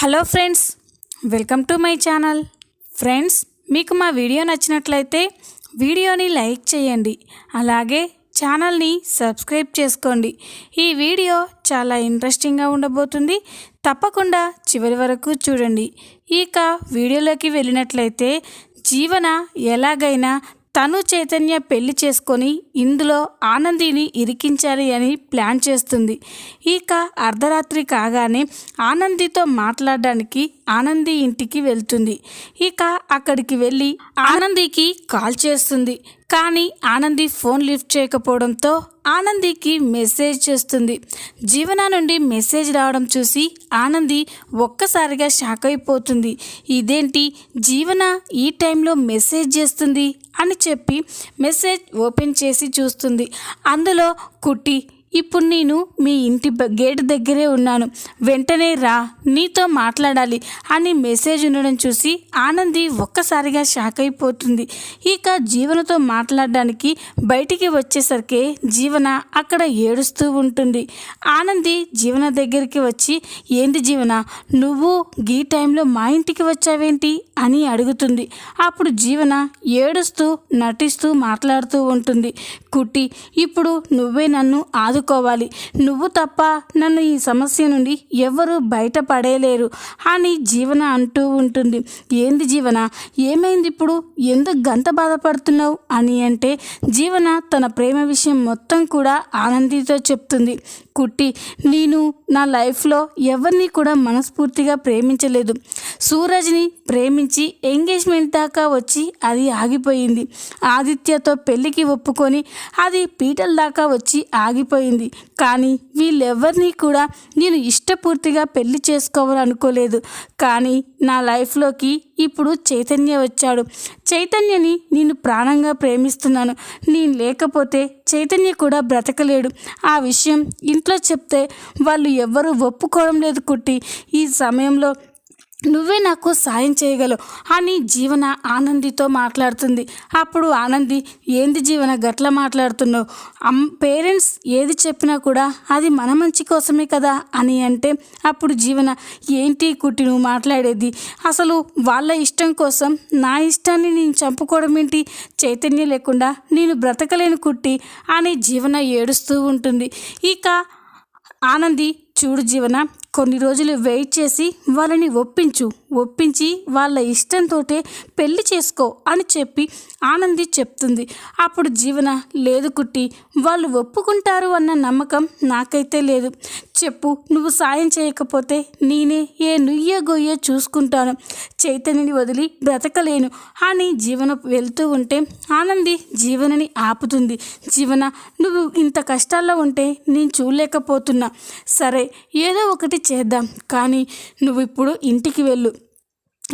Hello friends, welcome to my channel. Friends, మీకు మా video నచ్చినట్లయితే వీడియోని లైక్ చేయండి, అలాగే ఛానల్ని సబ్స్క్రైబ్ చేసుకోండి. ఈ వీడియో చాలా ఇంట్రెస్టింగ్గా ఉండబోతుంది, తప్పకుండా చివరి వరకు చూడండి. ఇక వీడియోలోకి వెళ్ళినట్లయితే జీవన ఎలాగైనా తను చైతన్య పెళ్లి చేసుకొని ఇందులో ఆనందిని ఇరికించాలి అని ప్లాన్ చేస్తుంది. ఇక అర్ధరాత్రి కాగానే ఆనందితో మాట్లాడడానికి ఆనంది ఇంటికి వెళ్తుంది. ఇక అక్కడికి వెళ్ళి ఆనందికి కాల్ చేస్తుంది. కానీ ఆనంది ఫోన్ లిఫ్ట్ చేయకపోవడంతో ఆనందికి మెసేజ్ చేస్తుంది. జీవన నుండి మెసేజ్ రావడం చూసి ఆనంది ఒక్కసారిగా షాక్ అయిపోతుంది. ఇదేంటి, జీవన ఈ టైంలో మెసేజ్ చేస్తుంది అని చెప్పి మెసేజ్ ఓపెన్ చేసి చూస్తుంది. అందులో కుట్టి, ఇప్పుడు నేను మీ ఇంటి గేట్ దగ్గరే ఉన్నాను, వెంటనే రా, నీతో మాట్లాడాలి అని మెసేజ్ ఉండడం చూసి ఆనంది ఒక్కసారిగా షాక్ అయిపోతుంది. ఇక జీవనతో మాట్లాడడానికి బయటికి వచ్చేసరికి జీవన అక్కడ ఏడుస్తూ ఉంటుంది. ఆనంది జీవన దగ్గరికి వచ్చి, ఏంటి జీవన, నువ్వు ఈ టైంలో మా ఇంటికి వచ్చావేంటి అని అడుగుతుంది. అప్పుడు జీవన ఏడుస్తూ నటిస్తూ మాట్లాడుతూ ఉంటుంది. కుట్టి, ఇప్పుడు నువ్వే నన్ను ఆదుకోవాలి, నువ్వు తప్ప నన్ను ఈ సమస్య నుండి ఎవరు బయటపడేయలేరు అని జీవన అంటూ ఉంటుంది. ఏంది జీవన, ఏమైంది ఇప్పుడు, ఎందుకు గంత బాధపడుతున్నావు అని అంటే జీవన తన ప్రేమ విషయం మొత్తం కూడా ఆనందితో చెప్తుంది. కుట్టి, నేను నా లైఫ్లో ఎవరిని కూడా మనస్ఫూర్తిగా ప్రేమించలేదు. సూరజ్ని ప్రేమించి ఎంగేజ్మెంట్ దాకా వచ్చి అది ఆగిపోయింది. ఆదిత్యతో పెళ్ళికి ఒప్పుకొని అది పీటల దాకా వచ్చి ఆగిపోయింది. కానీ వీళ్ళెవరినీ కూడా నేను ఇష్టపూర్తిగా పెళ్లి చేసుకోవాలనుకోలేదు. కానీ నా లైఫ్లోకి ఇప్పుడు చైతన్య వచ్చాడు. చైతన్యని నేను ప్రాణంగా ప్రేమిస్తున్నాను. నేను లేకపోతే చైతన్య కూడా బ్రతకలేడు. ఆ విషయం ఇంట్లో చెప్తే వాళ్ళు ఎవ్వరూ ఒప్పుకోవడం లేదు. కుట్టి, ఈ సమయంలో నువ్వే నాకు సాయం చేయగలవు అని జీవన ఆనందితో మాట్లాడుతుంది. అప్పుడు ఆనంది, ఏంది జీవన గట్ల మాట్లాడుతున్నావు, పేరెంట్స్ ఏది చెప్పినా కూడా అది మన మంచి కోసమే కదా అని అంటే అప్పుడు జీవన, ఏంటి కుట్టి నువ్వు మాట్లాడేది, అసలు వాళ్ళ ఇష్టం కోసం నా ఇష్టాన్ని నేను చంపుకోవడం ఏంటి, చైతన్యం లేకుండా నేను బ్రతకలేను కుట్టి అని జీవన ఏడుస్తూ ఉంటుంది. ఇక ఆనంది, చూడు జీవన, కొన్ని రోజులు వెయిట్ చేసి వాళ్ళని ఒప్పించి వాళ్ళ ఇష్టంతో పెళ్లి చేసుకో అని చెప్పి ఆనంది చెప్తుంది. అప్పుడు జీవన, లేదు కుట్టి, వాళ్ళు ఒప్పుకుంటారు అన్న నమ్మకం నాకైతే లేదు. చెప్పు, నువ్వు సాయం చేయకపోతే నేనే ఏ నుయ్యో గొయ్యో చూసుకుంటాను, చైతన్యని వదిలి బ్రతకలేను అని జీవన వెళ్తూ ఉంటే ఆనంది జీవనని ఆపుతుంది. జీవన, నువ్వు ఇంత కష్టాల్లో ఉంటే నేను చూడలేకపోతున్నా, సరే ఏదో ఒకటి చేద్దాం, కానీ నువ్వు ఇప్పుడు ఇంటికి వెళ్ళు.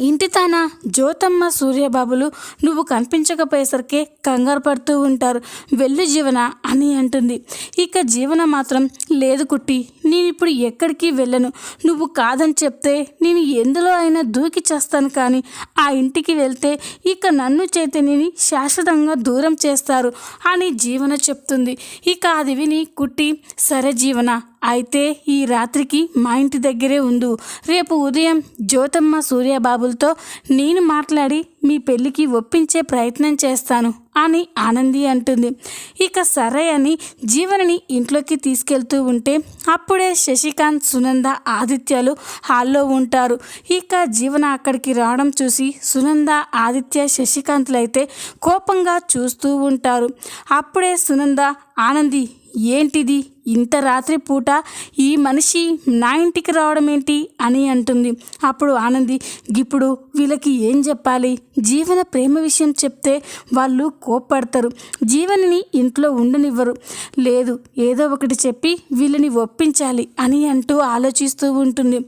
ఇంటి తాన జ్యోతమ్మ సూర్యబాబులు నువ్వు కనిపించకపోయేసరికి కంగారు పడుతూ ఉంటారు, వెళ్ళు జీవన అని అంటుంది. ఇక జీవన మాత్రం, లేదు కుట్టి, నేను ఇప్పుడు ఎక్కడికి వెళ్ళను, నువ్వు కాదని చెప్తే నేను ఎందులో అయినా దూకి చేస్తాను, కానీ ఆ ఇంటికి వెళ్తే ఇక నన్ను చైతన్యని శాశ్వతంగా దూరం చేస్తారు అని జీవన చెప్తుంది. ఇక అది విని కుట్టి, సరే జీవన, అయితే ఈ రాత్రికి మా ఇంటి దగ్గరే ఉండు, రేపు ఉదయం జ్యోతమ్మ సూర్యబాబులతో నేను మాట్లాడి మీ పెళ్ళికి ఒప్పించే ప్రయత్నం చేస్తాను అని ఆనంది అంటుంది. ఇక సరే అని జీవనని ఇంట్లోకి తీసుకెళ్తూ ఉంటే అప్పుడే శశికాంత్, సునంద, ఆదిత్యలు హాల్లో ఉంటారు. ఇక జీవన అక్కడికి రావడం చూసి సునంద, ఆదిత్య, శశికాంత్లు అయితే కోపంగా చూస్తూ ఉంటారు. అప్పుడే సునంద, ఆనంది, ఏంటిది, ఇంత రాత్రి పూట ఈ మనిషి నా ఇంటికి రావడం ఏంటి అని అంటుంది. అప్పుడు ఆనంది, ఇప్పుడు వీళ్ళకి ఏం చెప్పాలి, జీవన ప్రేమ విషయం చెప్తే వాళ్ళు కోప్పడతారు, జీవనని ఇంట్లో ఉండనివ్వరు, లేదు ఏదో ఒకటి చెప్పి వీళ్ళని ఒప్పించాలి అని అంటూ ఆలోచిస్తూ ఉంటుంది.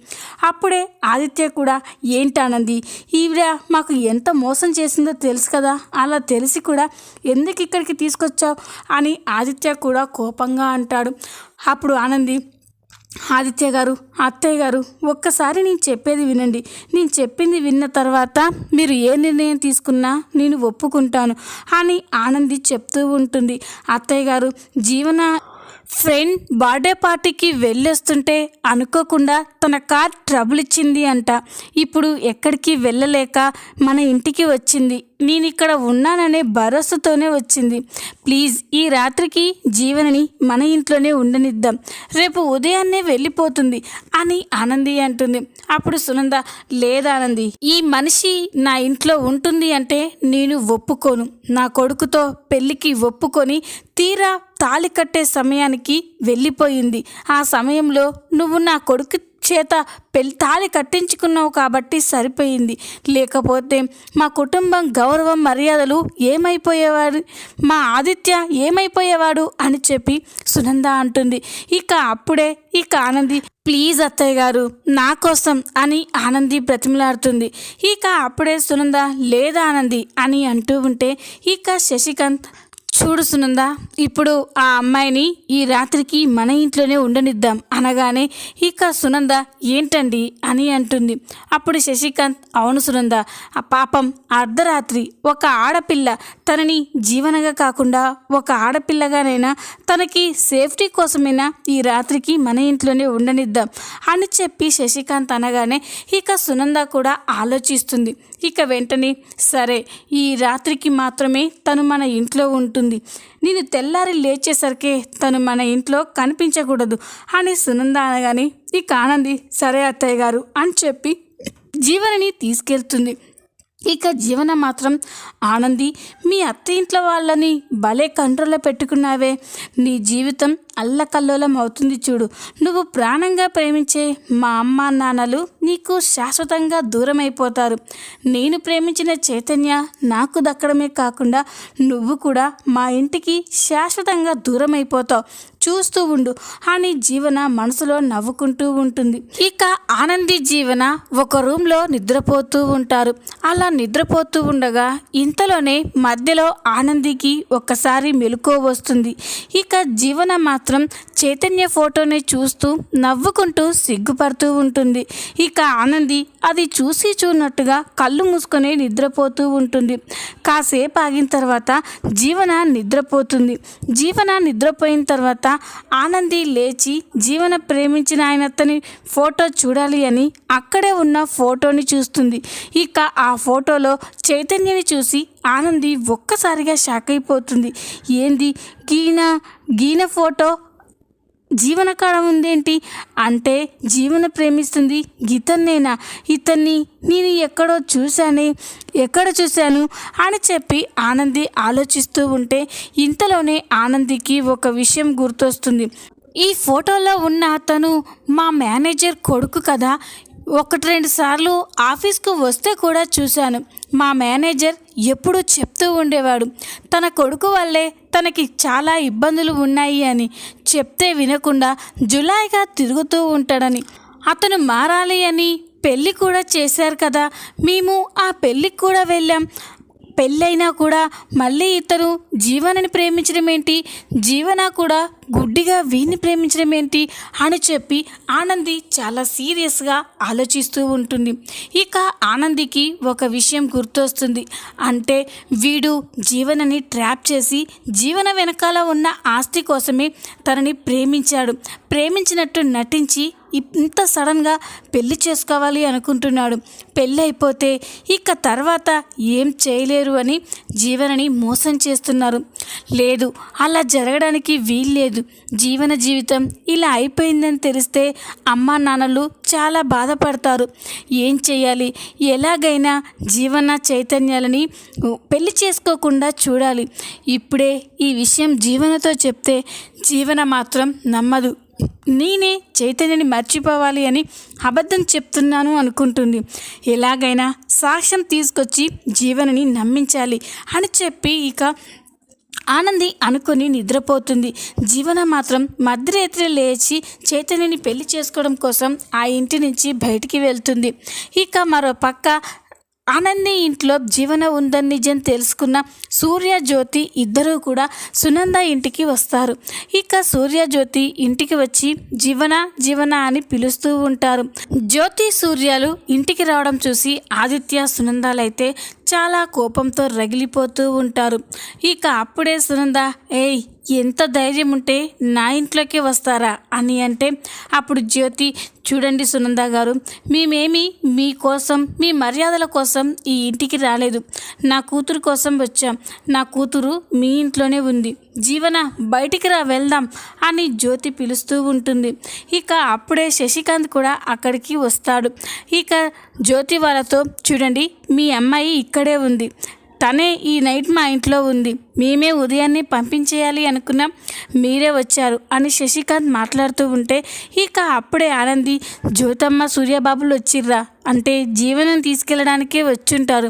అప్పుడే ఆదిత్య కూడా, ఏంటి ఆనంది, ఈవిడ మాకు ఎంత మోసం చేసిందో తెలుసు కదా, అలా తెలిసి కూడా ఎందుకు ఇక్కడికి తీసుకొచ్చావు అని ఆదిత్య కూడా కోపంగా అంటాడు. అప్పుడు ఆనంది, ఆదిత్య గారు, అత్తయ్య గారు, ఒక్కసారి నేను చెప్పేది వినండి, నేను చెప్పింది విన్న తర్వాత మీరు ఏ నిర్ణయం తీసుకున్నా నేను ఒప్పుకుంటాను అని ఆనంది చెప్తూ ఉంటుంది. అత్తయ్య గారు, జీవన ఫ్రెండ్ బర్త్డే పార్టీకి వెళ్ళొస్తుంటే అనుకోకుండా తన కార్ ట్రబుల్ ఇచ్చింది అంట. ఇప్పుడు ఎక్కడికి వెళ్ళలేక మన ఇంటికి వచ్చింది. నేను ఇక్కడ ఉన్నాననే భరోసాతోనే వచ్చింది. ప్లీజ్ ఈ రాత్రికి జీవనని మన ఇంట్లోనే ఉండనిద్దాం, రేపు ఉదయాన్నే వెళ్ళిపోతుంది అని ఆనంది అంటుంది. అప్పుడు సునంద, లేదా ఆనంది, ఈ మనిషి నా ఇంట్లో ఉంటుంది అంటే నేను ఒప్పుకోను. నా కొడుకుతో పెళ్ళికి ఒప్పుకొని తీరా తాళి కట్టే సమయానికి వెళ్ళిపోయింది. ఆ సమయంలో నువ్వు నా కొడుకు చేత తాళి కట్టించుకున్నావు కాబట్టి సరిపోయింది. లేకపోతే మా కుటుంబం గౌరవం మర్యాదలు ఏమైపోయేవాడు, మా ఆదిత్య ఏమైపోయేవాడు అని చెప్పి సునంద అంటుంది. అప్పుడే ఆనంది, ప్లీజ్ అత్తయ్య గారు నా కోసం అని ఆనంది బ్రతిమలాడుతుంది. అప్పుడే సునంద, లేదా ఆనంది అని అంటూ ఉంటే శశికాంత్, చూడు సునంద, ఇప్పుడు ఆ అమ్మాయిని ఈ రాత్రికి మన ఇంట్లోనే ఉండనిద్దాం అనగానే సునంద, ఏంటండి అని అంటుంది. అప్పుడు శశికాంత్, అవును సునంద, ఆ పాపం అర్ధరాత్రి ఒక ఆడపిల్ల, తనని జీవనగా కాకుండా ఒక ఆడపిల్లగానైనా తనకి సేఫ్టీ కోసమైనా ఈ రాత్రికి మన ఇంట్లోనే ఉండనిద్దాం అని చెప్పి శశికాంత్ అనగానే సునంద కూడా ఆలోచిస్తుంది. వెంటనే, సరే ఈ రాత్రికి మాత్రమే తను మన ఇంట్లో ఉంటుంది, నేను తెల్లారి లేచేసరికి తను మన ఇంట్లో కనిపించకూడదు అని సునంద అనగానే ఆనంది, సరే అత్తయ్య గారు అని చెప్పి జీవనని తీసుకెళ్తుంది. జీవన మాత్రం, ఆనంది, మీ అత్త ఇంట్లో వాళ్ళని భలే కంట్రోల్లో పెట్టుకున్నావే, నీ జీవితం అల్లకల్లోలం అవుతుంది చూడు. నువ్వు ప్రాణంగా ప్రేమించే మా అమ్మ నాన్నలు నీకు శాశ్వతంగా దూరం అయిపోతారు. నేను ప్రేమించిన చైతన్య నాకు దక్కడమే కాకుండా నువ్వు కూడా మా ఇంటికి శాశ్వతంగా దూరం అయిపోతావు, చూస్తూ ఉండు అని జీవన మనసులో నవ్వుకుంటూ ఉంటుంది. ఆనంది జీవన ఒక రూమ్లో నిద్రపోతూ ఉంటారు. అలా నిద్రపోతూ ఉండగా ఇంతలోనే మధ్యలో ఆనందికి ఒక్కసారి మెలకువ వస్తుంది. జీవన మాత్రం చైతన్య ఫోటోని చూస్తూ నవ్వుకుంటూ సిగ్గుపడుతూ ఉంటుంది. ఆనంది అది చూసి చూడనట్టుగా కళ్ళు మూసుకొని నిద్రపోతూ ఉంటుంది. కాసేపు ఆగిన తర్వాత జీవన నిద్రపోతుంది. జీవన నిద్రపోయిన తర్వాత ఆనంది లేచి జీవన ప్రేమించిన ఆయన అతని ఫోటో చూడాలి అని అక్కడే ఉన్న ఫోటోని చూస్తుంది. ఆ ఫోటోలో చైతన్యని చూసి ఆనంది ఒక్కసారిగా షాక్ అయిపోతుంది. ఏంది గీన ఫోటో జీవన కాడ ఉందేంటి అంటే, జీవన ప్రేమిస్తుంది ఇతన్నేనా, ఇతన్ని నేను ఎక్కడ చూశాను అని చెప్పి ఆనంది ఆలోచిస్తూ ఉంటే ఇంతలోనే ఆనందికి ఒక విషయం గుర్తొస్తుంది. ఈ ఫోటోలో ఉన్న అతను మా మేనేజర్ కొడుకు కదా, 1-2 సార్లు ఆఫీస్కు వస్తే కూడా చూశాను. మా మేనేజర్ ఎప్పుడూ చెప్తూ ఉండేవాడు, తన కొడుకు వల్లే తనకి చాలా ఇబ్బందులు ఉన్నాయి అని. చెప్తే వినకుండా జులాయిగా తిరుగుతూ ఉంటాడని. అతను మారాలి అని పెళ్ళి కూడా చేశారు కదా, మేము ఆ పెళ్ళికి కూడా వెళ్ళాం. పెళ్ళైనా కూడా మళ్ళీ ఇతను జీవనని ప్రేమించడం ఏంటి, జీవన కూడా గుడ్డిగా వీడిని ప్రేమించడం ఏంటి అని చెప్పి ఆనంది చాలా సీరియస్గా ఆలోచిస్తూ ఉంటుంది. ఆనందికి ఒక విషయం గుర్తొస్తుంది. అంటే వీడు జీవనని ట్రాప్ చేసి జీవన వెనకాల ఉన్న ఆస్తి కోసమే తనని ప్రేమించినట్టు నటించి ఇంత సడన్గా పెళ్లి చేసుకోవాలి అనుకుంటున్నాడు. పెళ్ళి అయిపోతే తర్వాత ఏం చేయలేరు అని జీవనని మోసం చేస్తున్నారు. లేదు, అలా జరగడానికి వీల్లేదు. జీవన జీవితం ఇలా అయిపోయిందని తెలిస్తే అమ్మా నాన్నలు చాలా బాధపడతారు. ఏం చేయాలి, ఎలాగైనా జీవన చైతన్యాలని పెళ్లి చేసుకోకుండా చూడాలి. ఇప్పుడే ఈ విషయం జీవనతో చెప్తే జీవన మాత్రం నమ్మదు. నేనే చైతన్యని మర్చిపోవాలి అని అబద్ధం చెప్తున్నాను అనుకుంటుంది. ఎలాగైనా సాక్ష్యం తీసుకొచ్చి జీవనని నమ్మించాలి అని చెప్పి ఆనంది అనుకుని నిద్రపోతుంది. జీవన మాత్రం మధ్యరాత్రి లేచి చైతన్యని పెళ్లి చేసుకోవడం కోసం ఆ ఇంటి నుంచి బయటికి వెళ్తుంది. మరో పక్క ఆనంది ఇంట్లో జీవన ఉందని నిజం తెలుసుకున్న సూర్య జ్యోతి ఇద్దరూ కూడా సునంద ఇంటికి వస్తారు. సూర్యజ్యోతి ఇంటికి వచ్చి జీవన అని పిలుస్తూ ఉంటారు. జ్యోతి సూర్యాలు ఇంటికి రావడం చూసి ఆదిత్య సునందాలైతే చాలా కోపంతో రగిలిపోతూ ఉంటారు. ఇక అప్పుడే సునంద, ఏయ్ ఎంత ధైర్యం ఉంటే నా ఇంట్లోకి వస్తారా అని అంటే, అప్పుడు జ్యోతి, చూడండి సునంద గారు, మేమేమి మీకోసం మీ మర్యాదల కోసం ఈ ఇంటికి రాలేదు. నా కూతురు కోసం వచ్చాం. నా కూతురు మీ ఇంట్లోనే ఉంది. జీవన బయటికి రా, వెళ్దాం అని జ్యోతి పిలుస్తూ ఉంటుంది. ఇక అప్పుడే శశికాంత్ కూడా అక్కడికి వస్తాడు. ఇక జ్యోతి వాళ్ళతో, చూడండి మీ అమ్మాయి ఇక్కడే ఉంది, తనే ఈ నైట్ మా ఇంట్లో ఉంది, మేమే ఉదయాన్నే పంపించేయాలి అనుకున్నాం, మీరే వచ్చారు అని శశికాంత్ మాట్లాడుతూ ఉంటే, ఇక అప్పుడే ఆనంది, జ్యోతమ్మ సూర్యబాబులు వచ్చిర్రా అంటే జీవనం తీసుకెళ్ళడానికే వచ్చుంటారు,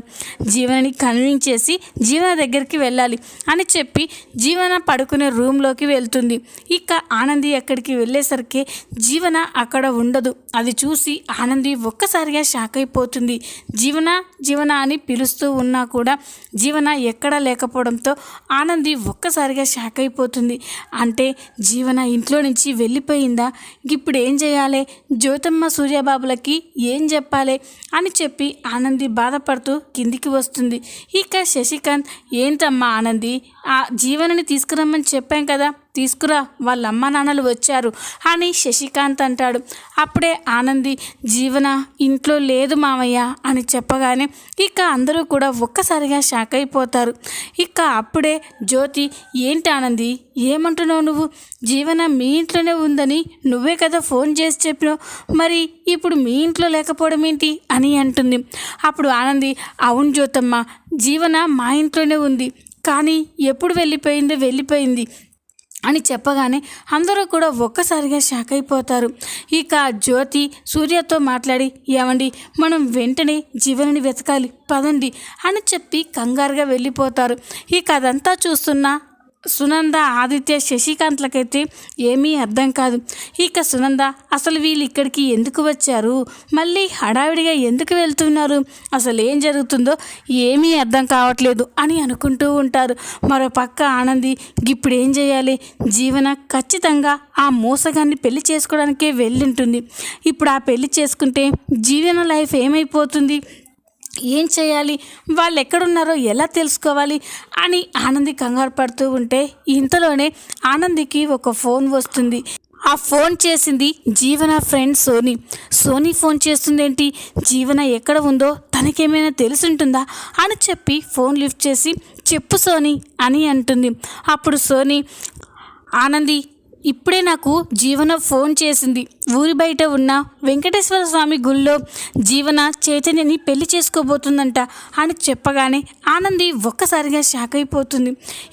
జీవనని కన్విన్స్ చేసి జీవన దగ్గరికి వెళ్ళాలి అని చెప్పి జీవన పడుకునే రూమ్లోకి వెళ్తుంది. ఇక ఆనంది అక్కడికి వెళ్ళేసరికి జీవన అక్కడ ఉండదు. అది చూసి ఆనంది ఒక్కసారిగా షాక్ అయిపోతుంది. జీవన జీవన అని పిలుస్తూ ఉన్నా కూడా జీవన ఎక్కడా లేకపోవడంతో ఆనంది ఒక్కసారిగా షాక్ అయిపోతుంది. అంటే జీవన ఇంట్లో నుంచి వెళ్ళిపోయిందా? ఇప్పుడు ఏం చేయాలి? జ్యోతమ్మ సూర్యబాబులకి ఏం చెప్పాలి అని చెప్పి ఆనంది బాధపడుతూ కిందికి వస్తుంది. ఇక శశికాంత్, ఏంటమ్మా ఆనంది, ఆ జీవనని తీసుకురమ్మని చెప్పాం కదా, తీసుకురా, వాళ్ళ అమ్మ నాన్నలు వచ్చారు అని శశికాంత్ అంటాడు. అప్పుడే ఆనంది, జీవన ఇంట్లో లేదు మామయ్య అని చెప్పగానే ఇక అందరూ కూడా ఒక్కసారిగా షాక్ అయిపోతారు. ఇక అప్పుడే జ్యోతి, ఏంటి ఆనంది, ఏమంటున్నావు నువ్వు? జీవన మీ ఇంట్లోనే ఉందని నువ్వే కదా ఫోన్ చేసి చెప్పినావు, మరి ఇప్పుడు మీ ఇంట్లో లేకపోవడం ఏంటి అని అంటుంది. అప్పుడు ఆనంది, అవును జ్యోతమ్మ, జీవన మా ఇంట్లోనే ఉంది, కానీ ఎప్పుడు వెళ్ళిపోయింది అని చెప్పగానే అందరూ కూడా ఒక్కసారిగా షాక్ అయిపోతారు. ఇక జ్యోతి సూర్యతో మాట్లాడి, ఏమండి మనం వెంటనే జీవనని వెతకాలి పదండి అని చెప్పి కంగారుగా వెళ్ళిపోతారు. ఇక అదంతా చూస్తున్న సునంద, ఆదిత్య, శశికాంత్లకైతే ఏమీ అర్థం కాదు. ఇక సునంద, అసలు వీళ్ళు ఇక్కడికి ఎందుకు వచ్చారు, మళ్ళీ హడావిడిగా ఎందుకు వెళ్తున్నారు, అసలు ఏం జరుగుతుందో ఏమీ అర్థం కావట్లేదు అని అనుకుంటూ ఉంటారు. మరో పక్క ఆనంది, ఇప్పుడు ఏం చేయాలి, జీవన ఖచ్చితంగా ఆ మోసగాన్ని పెళ్లి చేసుకోవడానికే వెళ్ళుంటుంది. ఇప్పుడు ఆ పెళ్లి చేసుకుంటే జీవన లైఫ్ ఏమైపోతుంది, ఏం చేయాలి, వాళ్ళు ఎక్కడున్నారో ఎలా తెలుసుకోవాలి అని ఆనంది కంగారు పడుతూ ఉంటే ఇంతలోనే ఆనందికి ఒక ఫోన్ వస్తుంది. ఆ ఫోన్ చేసింది జీవన ఫ్రెండ్ సోనీ ఫోన్ చేస్తుందేంటి, జీవన ఎక్కడ ఉందో తనకేమైనా తెలుసుంటుందా అని చెప్పి ఫోన్ లిఫ్ట్ చేసి, చెప్పు సోనీ అని అంటుంది. అప్పుడు సోనీ, ఆనంది ఇప్పుడే నాకు జీవన ఫోన్ చేసింది, ఊరి బయట ఉన్న వెంకటేశ్వర స్వామి గుళ్ళో జీవన చైతన్యని పెళ్లి చేసుకోబోతుందంట అని చెప్పగానే ఆనంది ఒక్కసారిగా షాక్ అయిపోతుంది.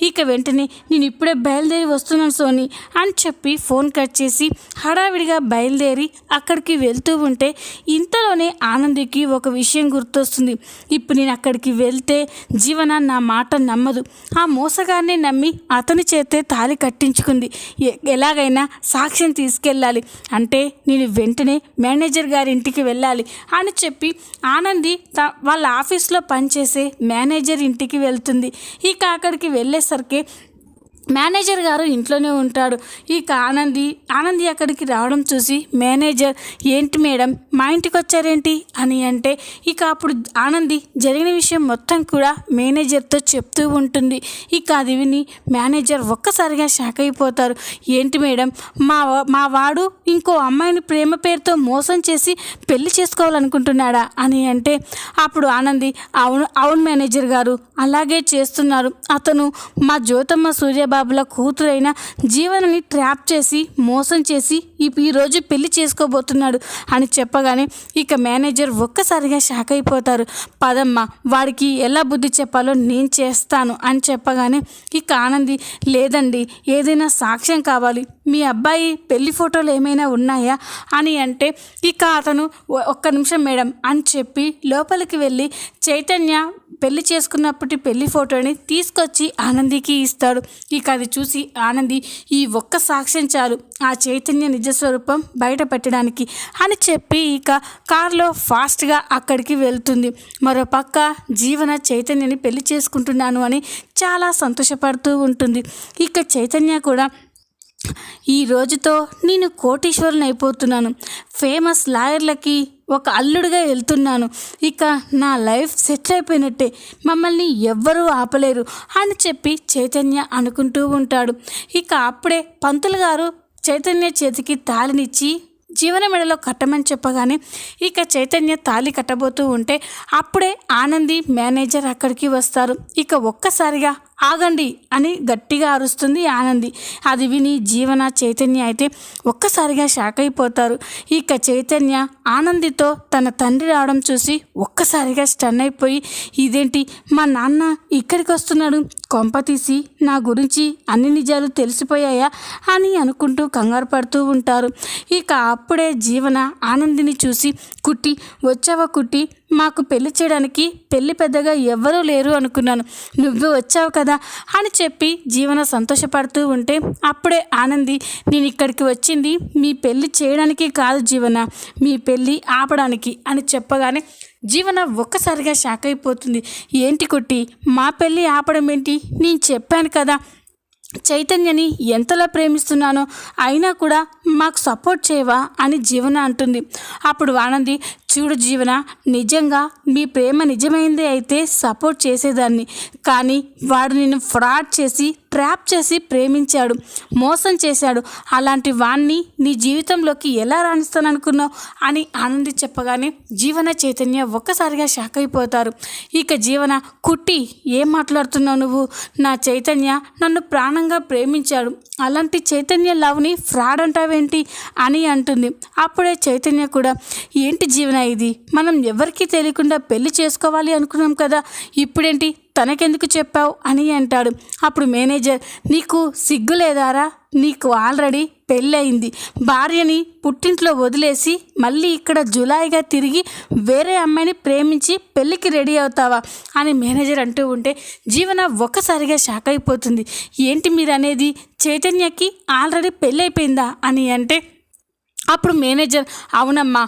ఇక వెంటనే, నేను ఇప్పుడే బయలుదేరి వస్తున్నాను సోనీ అని చెప్పి ఫోన్ కట్ చేసి హడావిడిగా బయలుదేరి అక్కడికి వెళ్తూ ఉంటే ఇంతలోనే ఆనందికి ఒక విషయం గుర్తొస్తుంది. ఇప్పుడు నేను అక్కడికి వెళ్తే జీవన నా మాట నమ్మదు, ఆ మోసగాన్ని నమ్మి అతని చేతే తాళి కట్టించుకుంది, ఎలాగైనా సాక్ష్యం తీసుకెళ్ళాలి, అంటే నేను వెంటనే మేనేజర్ గారి ఇంటికి వెళ్ళాలి అని చెప్పి ఆనంది వాళ్ళ ఆఫీస్లో పనిచేసే మేనేజర్ ఇంటికి వెళ్తుంది. ఇక అక్కడికి వెళ్ళేసరికి మేనేజర్ గారు ఇంట్లోనే ఉంటాడు. ఇక ఆనంది అక్కడికి రావడం చూసి మేనేజర్, ఏంటి మేడం మా ఇంటికి వచ్చారేంటి అని అంటే, ఇక అప్పుడు ఆనంది జరిగిన విషయం మొత్తం కూడా మేనేజర్తో చెప్తూ ఉంటుంది. ఇక అది విని మేనేజర్ ఒక్కసారిగా షాక్ అయిపోతారు. ఏంటి మేడం, మా వాడు ఇంకో అమ్మాయిని ప్రేమ పేరుతో మోసం చేసి పెళ్లి చేసుకోవాలనుకుంటున్నాడా అని అంటే, అప్పుడు ఆనంది, అవును మేనేజర్ గారు, అలాగే చేస్తున్నారు, అతను మా జ్యోతమ్మ సూర్యబాబుల కూతురైన జీవనని ట్రాప్ చేసి మోసం చేసి ఈరోజు పెళ్లి చేసుకోబోతున్నాడు అని చెప్పగానే ఇక మేనేజర్ ఒక్కసారిగా షాక్ అయిపోతారు. పదమ్మ, వాడికి ఎలా బుద్ధి చెప్పాలో నేను చేస్తాను అని చెప్పగానే ఇక ఆనంది, లేదండి ఏదైనా సాక్ష్యం కావాలి, మీ అబ్బాయి పెళ్లి ఫోటోలు ఏమైనా ఉన్నాయా అని అంటే, ఇక అతను ఒక్క నిమిషం మేడం అని చెప్పి లోపలికి వెళ్ళి చైతన్య పెళ్లి చేసుకున్నప్పటి పెళ్లి ఫోటోని తీసుకొచ్చి ఆనందికి ఇస్తాడు. ఇక అది చూసి ఆనంది, ఈ ఒక్క సాక్ష్యం చాలు ఆ చైతన్య నిజస్వరూపం బయట పెట్టడానికి అని చెప్పి ఇక కారులో ఫాస్ట్గా అక్కడికి వెళ్తుంది. మరోపక్క జీవన చైతన్యని పెళ్లి చేసుకుంటున్నాను అని చాలా సంతోషపడుతూ ఉంటుంది. ఇక చైతన్య కూడా ఈ రోజుతో నేను కోటీశ్వరుని అయిపోతున్నాను, ఫేమస్ లాయర్లకి ఒక అల్లుడిగా వెళ్తున్నాను, ఇక నా లైఫ్ సెటిల్ అయిపోయినట్టే, మమ్మల్ని ఎవ్వరూ ఆపలేరు అని చెప్పి చైతన్య అనుకుంటూ ఉంటాడు. ఇక అప్పుడే పంతులు గారు చైతన్య చేతికి తాళినిచ్చి జీవన మెడలో కట్టమని చెప్పగానే ఇక చైతన్య తాళి కట్టబోతూ ఉంటే అప్పుడే ఆనంది మేనేజర్ అక్కడికి వస్తారు. ఇక ఒక్కసారిగా ఆగండి అని గట్టిగా అరుస్తుంది ఆనంది. అది విని జీవన చైతన్య అయితే ఒక్కసారిగా షాక్ అయిపోతారు. ఇక చైతన్య ఆనందితో తన తండ్రి రావడం చూసి ఒక్కసారిగా స్టన్ అయిపోయి, ఇదేంటి మా నాన్న ఇక్కడికి వస్తున్నాడు, కొంపతీసి నా గురించి అన్ని నిజాలు తెలిసిపోయాయా అని అనుకుంటూ కంగారు పడుతూ ఉంటారు. ఇక అప్పుడే జీవన ఆనందిని చూసి, కుట్టి వచ్చావా కుట్టి, మాకు పెళ్లి చేయడానికి పెళ్లి పెద్దగా ఎవ్వరూ లేరు అనుకున్నాను, నువ్వు వచ్చావు కదా అని చెప్పి జీవన సంతోషపడుతూ ఉంటే అప్పుడే ఆనంది, నేను ఇక్కడికి వచ్చింది మీ పెళ్లి చేయడానికి కాదు జీవన, మీ పెళ్ళి ఆపడానికి అని చెప్పగానే జీవన ఒక్కసారిగా షాక్ అయిపోతుంది. ఏంటి కుట్టి, మా పెళ్ళి ఆపడం ఏంటి, నేను చెప్పాను కదా చైతన్యని ఎంతలా ప్రేమిస్తున్నానో, అయినా కూడా మాకు సపోర్ట్ చేయవా అని జీవన అంటుంది. అప్పుడు ఆనంది, చూడు జీవన, నిజంగా మీ ప్రేమ నిజమైందే అయితే సపోర్ట్ చేసేదాన్ని, కానీ వాడు నిన్ను ఫ్రాడ్ చేసి ట్రాప్ చేసి ప్రేమించాడు, మోసం చేశాడు, అలాంటి వాణ్ణి నీ జీవితంలోకి ఎలా రాణిస్తాననుకున్నావు అని ఆనంది చెప్పగానే జీవన చైతన్య ఒక్కసారిగా షాక్ అయిపోతారు. ఇక జీవన, కుట్టి ఏం మాట్లాడుతున్నావు నువ్వు, నా చైతన్య నన్ను ప్రాణంగా ప్రేమించాడు, అలాంటి చైతన్య లవ్ని ఫ్రాడ్ అంటావేంటి అని అంటుంది. అప్పుడే చైతన్య కూడా, ఏంటి జీవన ఇది, మనం ఎవరికీ తెలియకుండా పెళ్లి చేసుకోవాలి అనుకున్నాం కదా, ఇప్పుడేంటి తనకెందుకు చెప్పావు అని అంటాడు. అప్పుడు మేనేజర్, నీకు సిగ్గు లేదారా, నీకు ఆల్రెడీ పెళ్ళయింది, భార్యని పుట్టింట్లో వదిలేసి మళ్ళీ ఇక్కడ జులాయిగా తిరిగి వేరే అమ్మాయిని ప్రేమించి పెళ్ళికి రెడీ అవుతావా అని మేనేజర్ అంటూ ఉంటే జీవన ఒక్కసారిగా షాక్ అయిపోతుంది. ఏంటి మీరు అనేది, చైతన్యకి ఆల్రెడీ పెళ్ళి అయిపోయిందా అని అంటే అప్పుడు మేనేజర్, అవునమ్మా,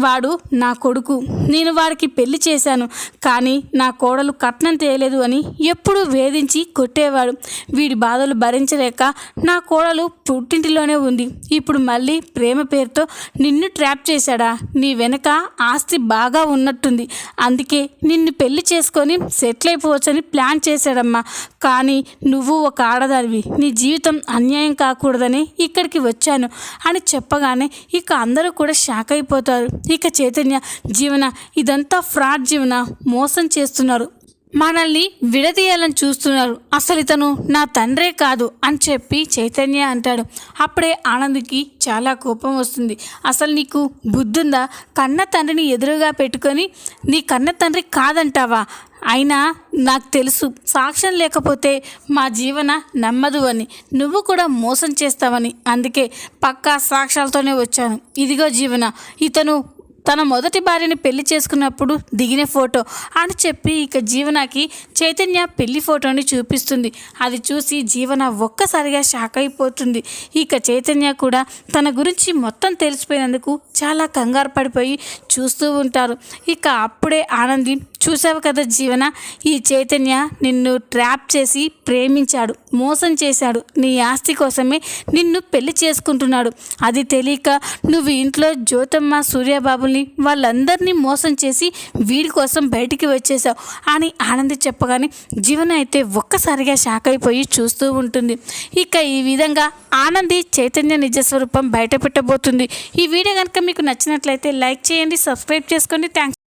వాడు నా కొడుకు, నేను వాడికి పెళ్లి చేశాను, కానీ నా కోడలు కట్నం తేయలేదు అని ఎప్పుడూ వేధించి కొట్టేవాడు, వీడి బాధలు భరించలేక నా కోడలు పుట్టింటిలోనే ఉంది, ఇప్పుడు మళ్ళీ ప్రేమ పేరుతో నిన్ను ట్రాప్ చేశాడా, నీ వెనక ఆస్తి బాగా ఉన్నట్టుంది, అందుకే నిన్ను పెళ్లి చేసుకొని సెటిల్ అయిపోవచ్చని ప్లాన్ చేశాడమ్మా, కానీ నువ్వు ఒక ఆడదానివి, నీ జీవితం అన్యాయం కాకూడదని ఇక్కడికి వచ్చాను అని చెప్పగానే ఇక అందరూ కూడా షాక్ అయిపోతారు. ఇక చైతన్య, జీవన ఇదంతా ఫ్రాడ్ జీవన, మోసం చేస్తున్నారు, మనల్ని విడదీయాలని చూస్తున్నారు, అసలు ఇతను నా తండ్రే కాదు అని చెప్పి చైతన్య అంటాడు. అప్పుడే ఆనంద్కి చాలా కోపం వస్తుంది. అసలు నీకు బుద్ధుందా, కన్న తండ్రిని ఎదురుగా పెట్టుకొని నీ కన్న తండ్రి కాదంటావా, అయినా నాకు తెలుసు సాక్ష్యం లేకపోతే మా జీవన నమ్మదు అని, నువ్వు కూడా మోసం చేస్తావని, అందుకే పక్కా సాక్ష్యాలతోనే వచ్చాను, ఇదిగో జీవన, ఇతను తన మొదటి భార్యని పెళ్లి చేసుకున్నప్పుడు దిగిన ఫోటో అని చెప్పి ఇక జీవనకి చైతన్య పెళ్లి ఫోటోని చూపిస్తుంది. అది చూసి జీవన ఒక్కసారిగా షాక్ అయిపోతుంది. ఇక చైతన్య కూడా తన గురించి మొత్తం తెలిసిపోయినందుకు చాలా కంగారు పడిపోయి చూస్తూ ఉంటారు. ఇక అప్పుడే ఆనంది, చూసావు కదా జీవన, ఈ చైతన్య నిన్ను ట్రాప్ చేసి ప్రేమించాడు, మోసం చేశాడు, నీ ఆస్తి కోసమే నిన్ను పెళ్లి చేసుకుంటున్నాడు, అది తెలియక నువ్వు ఇంట్లో జ్యోతమ్మ సూర్యబాబుల్ని వాళ్ళందరినీ మోసం చేసి వీడి కోసం బయటికి వచ్చేసావు అని ఆనంది చెప్పగానే జీవన అయితే ఒక్కసారిగా షాక్ అయిపోయి చూస్తూ ఉంటుంది. ఇక ఈ విధంగా ఆనంది చైతన్య నిజస్వరూపం బయట పెట్టబోతుంది. ఈ వీడియో కనుక మీకు నచ్చినట్లయితే లైక్ చేయండి, సబ్స్క్రైబ్ చేసుకోండి. థ్యాంక్స్.